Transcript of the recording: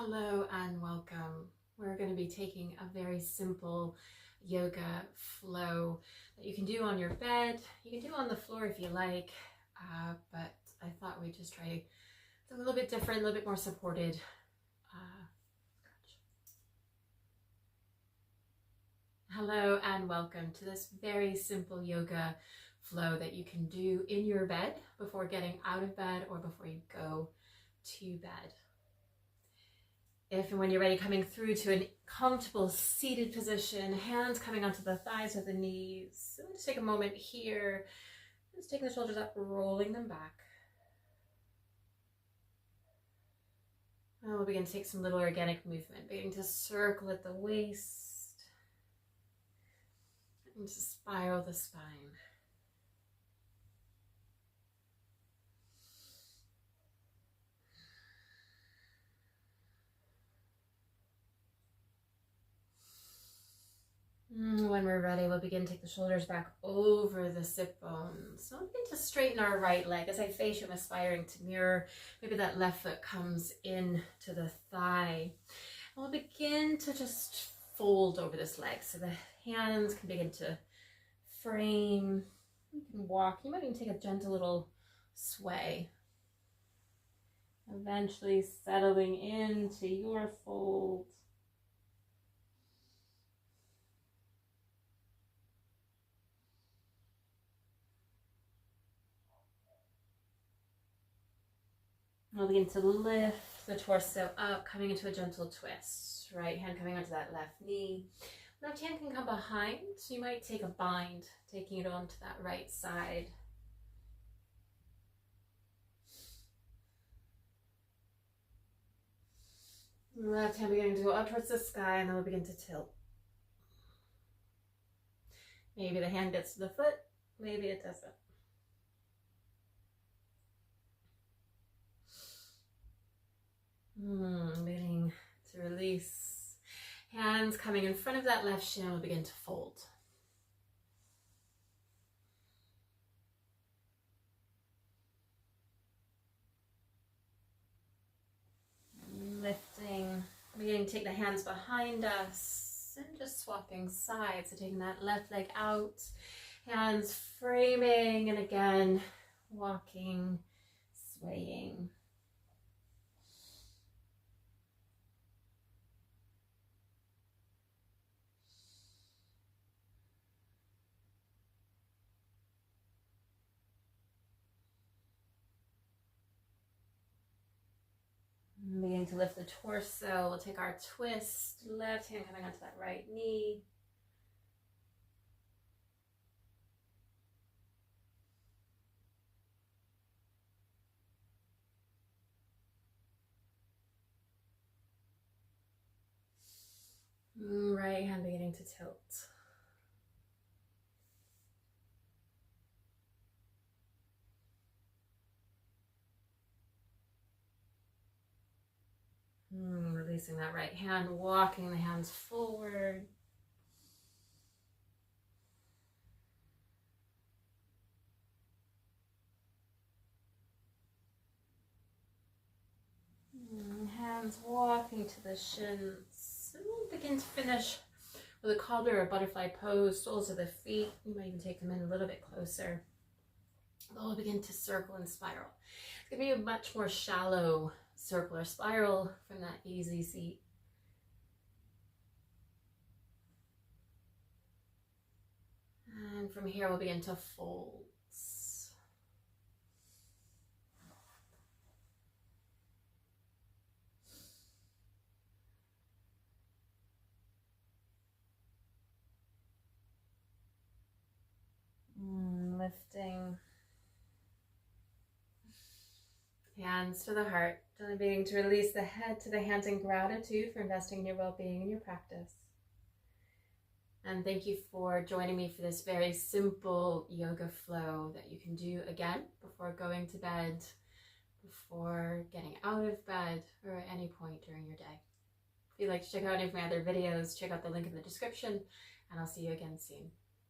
Hello and welcome. We're going to be taking a very simple yoga flow that you can do on your bed. You can do on the floor if you like, but I thought we'd just try a little bit different, a little bit more supported. Hello and welcome to this very simple yoga flow that you can do in your bed before getting out of bed or before you go to bed. If and when you're ready, coming through to a comfortable seated position, hands coming onto the thighs or the knees. So just take a moment here, just taking the shoulders up, rolling them back. And we'll begin to take some little organic movement, beginning to circle at the waist and to spiral the spine. When we're ready, we'll begin to take the shoulders back over the sit bones. So we'll begin to straighten our right leg. As I face you, I'm aspiring to mirror. Maybe that left foot comes in to the thigh. And we'll begin to just fold over this leg. So the hands can begin to frame. You can walk. You might even take a gentle little sway. Eventually settling into your fold. We'll begin to lift the torso up, coming into a gentle twist. Right hand coming onto that left knee. Left hand can come behind, so you might take a bind, taking it onto that right side. Left hand beginning to go up towards the sky, and then we'll begin to tilt. Maybe the hand gets to the foot, maybe it doesn't. Beginning to release. Hands coming in front of that left shin, will begin to fold. Lifting, beginning to take the hands behind us and just swapping sides. So taking that left leg out, hands framing, and again, walking, swaying. Beginning to lift the torso, we'll take our twist, left hand coming onto that right knee. Right hand beginning to tilt. Releasing that right hand, walking the hands forward. Hands walking to the shins. And we'll begin to finish with a cobbler or butterfly pose, soles of the feet. You might even take them in a little bit closer. We'll begin to circle and spiral. It's going to be a much more shallow circle or spiral from that easy seat. And from here, we'll begin to fold. Lifting. Hands to the heart. Gently beginning to release the head to the hands in gratitude for investing in your well-being and your practice. And thank you for joining me for this very simple yoga flow that you can do again before going to bed, before getting out of bed, or at any point during your day. If you'd like to check out any of my other videos, check out the link in the description, and I'll see you again soon.